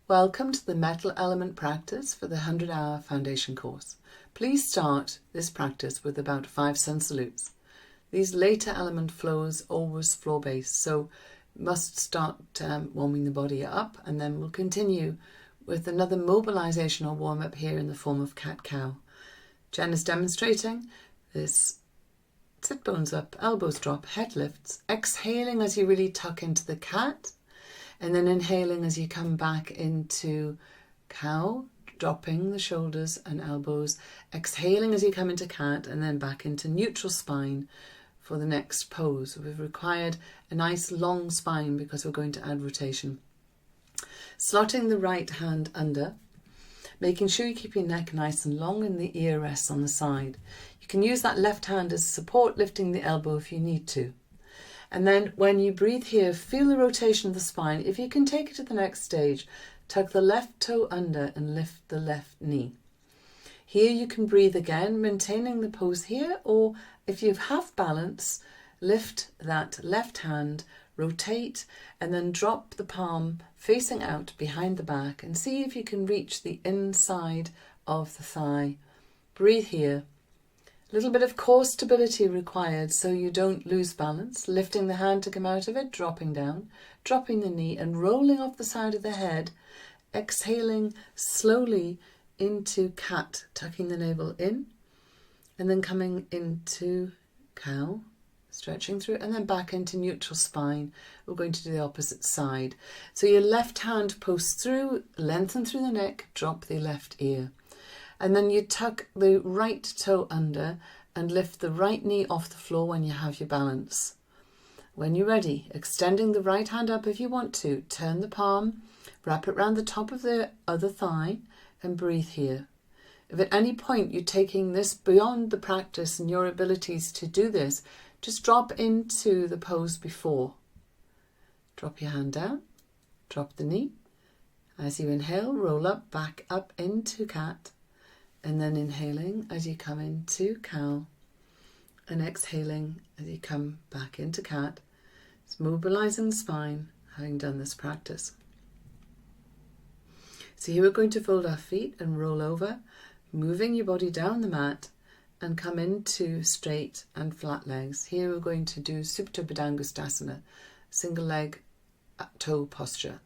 Welcome to the metal element practice for the 100-hour foundation course. Please start this practice with about 5 sun salutes. These later element flows always floor-based, so must start warming the body up, and then we'll continue with another mobilizational warm-up here in the form of cat-cow. Jen is demonstrating this sit bones up, elbows drop, head lifts, exhaling as you really tuck into the cat, and then inhaling as you come back into cow, dropping the shoulders and elbows, exhaling as you come into cat, and then back into neutral spine for the next pose. We've required a nice long spine because we're going to add rotation. Slotting the right hand under, making sure you keep your neck nice and long and the ear rests on the side. You can use that left hand as support, lifting the elbow if you need to. And then when you breathe here, feel the rotation of the spine. If you can take it to the next stage, tuck the left toe under and lift the left knee. Here you can breathe again, maintaining the pose here, or if you have balance, lift that left hand, rotate, and then drop the palm facing out behind the back and see if you can reach the inside of the thigh. Breathe here. A little bit of core stability required so you don't lose balance, lifting the hand to come out of it, dropping down, dropping the knee and rolling off the side of the head, exhaling slowly into cat, tucking the navel in, and then coming into cow, stretching through, and then back into neutral spine. We're going to do the opposite side. So your left hand posts through, lengthen through the neck, drop the left ear. And then you tuck the right toe under and lift the right knee off the floor when you have your balance. When you're ready, extending the right hand up if you want to, turn the palm, wrap it around the top of the other thigh and breathe here. If at any point you're taking this beyond the practice and your abilities to do this, just drop into the pose before. Drop your hand down, drop the knee. As you inhale, roll up, back up into cat. And then inhaling as you come into cow and exhaling as you come back into cat. It's mobilizing the spine, having done this practice. So here we're going to fold our feet and roll over, moving your body down the mat and come into straight and flat legs. Here we're going to do Supta Baddhangusthasana, single leg toe posture.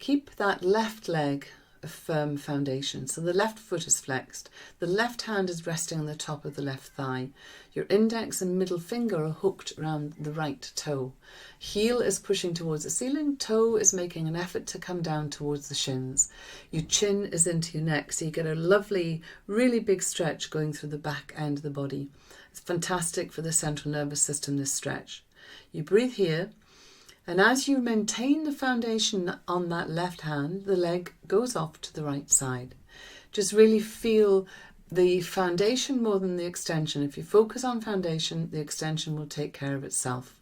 Keep that left leg a firm foundation. So the left foot is flexed. The left hand is resting on the top of the left thigh. Your index and middle finger are hooked around the right toe. Heel is pushing towards the ceiling. Toe is making an effort to come down towards the shins. Your chin is into your neck. So you get a lovely, really big stretch going through the back end of the body. It's fantastic for the central nervous system, this stretch. You breathe here. And as you maintain the foundation on that left hand, the leg goes off to the right side. Just really feel the foundation more than the extension. If you focus on foundation, the extension will take care of itself.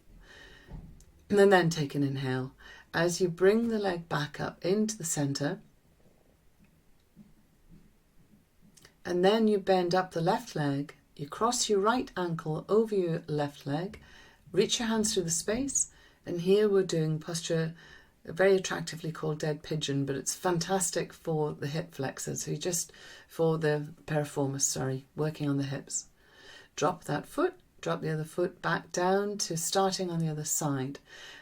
And then take an inhale. As you bring the leg back up into the center, and then you bend up the left leg, you cross your right ankle over your left leg, reach your hands through the space. And here we're doing posture very attractively called dead pigeon, but it's fantastic for the hip flexors, so just for the piriformis, working on the hips. Drop that foot, drop the other foot back down to starting on the other side.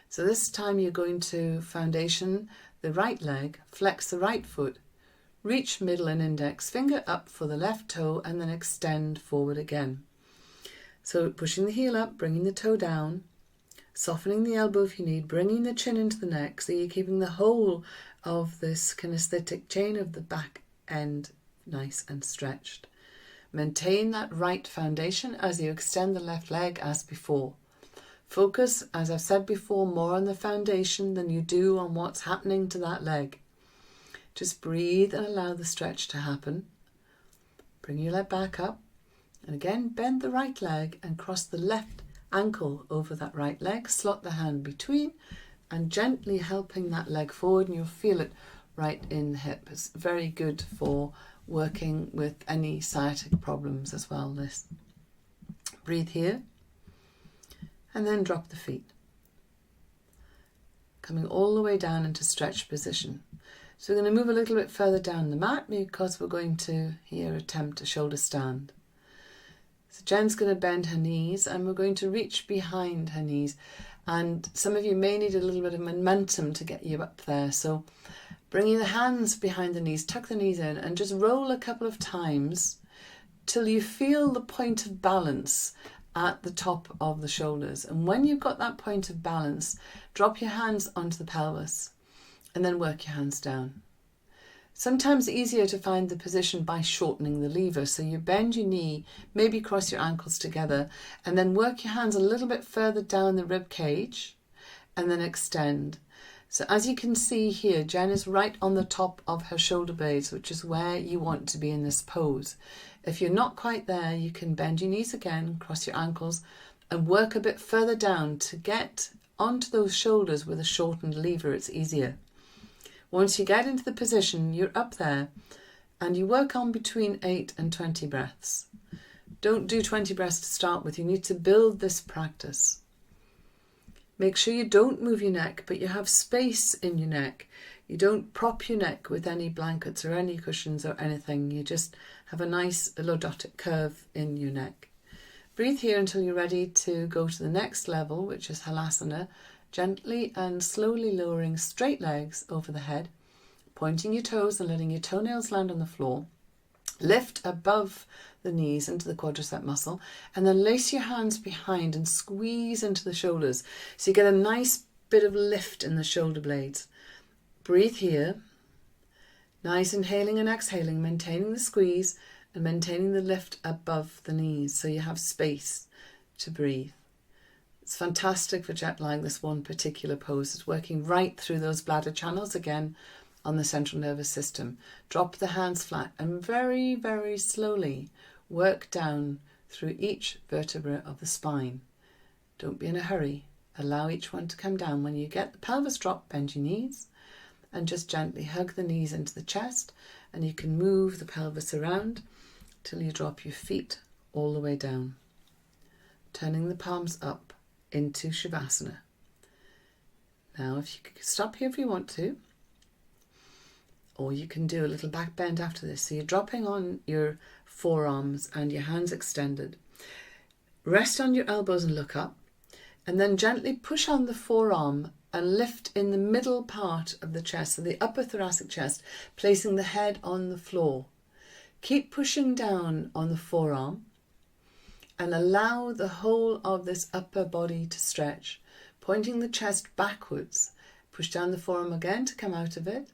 So this time you're going to foundation the right leg, flex the right foot, reach middle and index finger up for the left toe, and then extend forward again. So pushing the heel up, bringing the toe down, softening the elbow if you need, bringing the chin into the neck so you're keeping the whole of this kinesthetic chain of the back end nice and stretched. Maintain that right foundation as you extend the left leg as before. Focus, as I've said before, more on the foundation than you do on what's happening to that leg. Just breathe and allow the stretch to happen. Bring your leg back up and again bend the right leg and cross the left ankle over that right leg, slot the hand between and gently helping that leg forward, and you'll feel it right in the hip. It's very good for working with any sciatic problems as well, this. Breathe here and then drop the feet. Coming all the way down into stretch position. So we're going to move a little bit further down the mat because we're going to here attempt a shoulder stand. So Jen's going to bend her knees and we're going to reach behind her knees. And some of you may need a little bit of momentum to get you up there. So bringing the hands behind the knees, tuck the knees in and just roll a couple of times till you feel the point of balance at the top of the shoulders. And when you've got that point of balance, drop your hands onto the pelvis and then work your hands down. Sometimes easier to find the position by shortening the lever. So you bend your knee, maybe cross your ankles together, and then work your hands a little bit further down the rib cage and then extend. So as you can see here, Jen is right on the top of her shoulder blades, which is where you want to be in this pose. If you're not quite there, you can bend your knees again, cross your ankles, and work a bit further down to get onto those shoulders with a shortened lever. It's easier. Once you get into the position, you're up there and you work on between 8 and 20 breaths. Don't do 20 breaths to start with. You need to build this practice. Make sure you don't move your neck, but you have space in your neck. You don't prop your neck with any blankets or any cushions or anything. You just have a nice lordotic curve in your neck. Breathe here until you're ready to go to the next level, which is Halasana. Gently and slowly lowering straight legs over the head, pointing your toes and letting your toenails land on the floor. Lift above the knees into the quadricep muscle and then lace your hands behind and squeeze into the shoulders so you get a nice bit of lift in the shoulder blades. Breathe here. Nice inhaling and exhaling, maintaining the squeeze and maintaining the lift above the knees so you have space to breathe. It's fantastic for jet lag, this one particular pose. It's working right through those bladder channels again on the central nervous system. Drop the hands flat and very, very slowly work down through each vertebra of the spine. Don't be in a hurry. Allow each one to come down. When you get the pelvis drop, bend your knees and just gently hug the knees into the chest, and you can move the pelvis around till you drop your feet all the way down. Turning the palms up into Shavasana. Now if you could stop here if you want to, or you can do a little back bend after this. So you're dropping on your forearms and your hands extended. Rest on your elbows and look up, and then gently push on the forearm and lift in the middle part of the chest, so the upper thoracic chest, placing the head on the floor. Keep pushing down on the forearm and allow the whole of this upper body to stretch, pointing the chest backwards. Push down the forearm again to come out of it,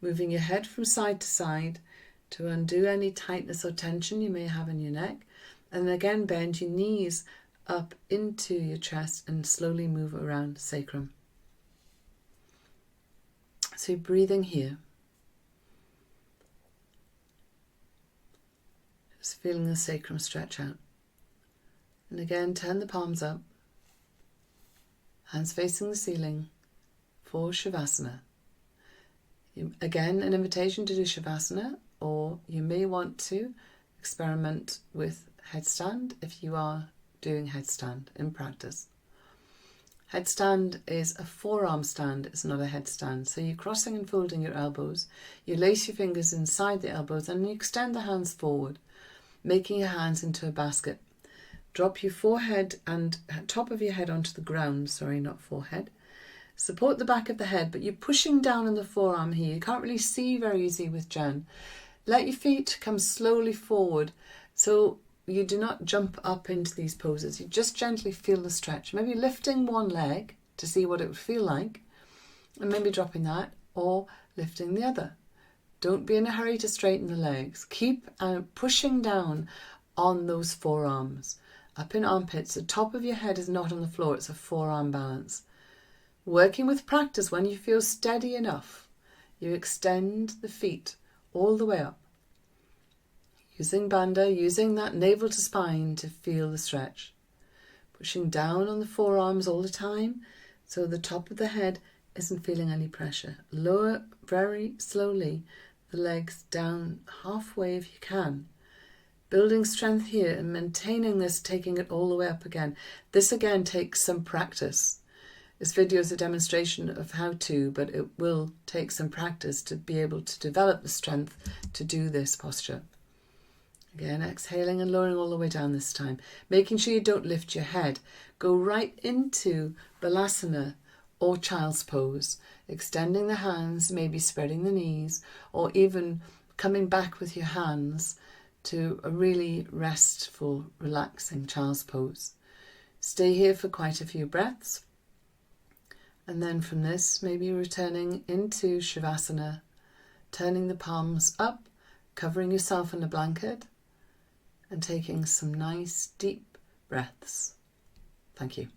moving your head from side to side to undo any tightness or tension you may have in your neck. And then again, bend your knees up into your chest and slowly move around sacrum. So you're breathing here. Just feeling the sacrum stretch out. And again, turn the palms up, hands facing the ceiling for Shavasana. Again, an invitation to do Shavasana, or you may want to experiment with headstand if you are doing headstand in practice. Headstand is a forearm stand, it's not a headstand. So you're crossing and folding your elbows, you lace your fingers inside the elbows and you extend the hands forward, making your hands into a basket. Drop your forehead and top of your head onto the ground, sorry, not forehead. Support the back of the head, but you're pushing down on the forearm here. You can't really see very easy with Jen. Let your feet come slowly forward so you do not jump up into these poses. You just gently feel the stretch. Maybe lifting one leg to see what it would feel like, and maybe dropping that, or lifting the other. Don't be in a hurry to straighten the legs. Keep pushing down on those forearms. Up in armpits, the top of your head is not on the floor, it's a forearm balance. Working with practice, when you feel steady enough, you extend the feet all the way up. Using bandha, using that navel to spine to feel the stretch. Pushing down on the forearms all the time so the top of the head isn't feeling any pressure. Lower very slowly the legs down halfway if you can. Building strength here and maintaining this, taking it all the way up again. This again takes some practice. This video is a demonstration of how to, but it will take some practice to be able to develop the strength to do this posture. Again, exhaling and lowering all the way down this time. Making sure you don't lift your head. Go right into Balasana or Child's Pose, extending the hands, maybe spreading the knees, or even coming back with your hands to a really restful, relaxing Child's Pose. Stay here for quite a few breaths. And then from this, maybe returning into Shavasana, turning the palms up, covering yourself in a blanket, and taking some nice deep breaths. Thank you.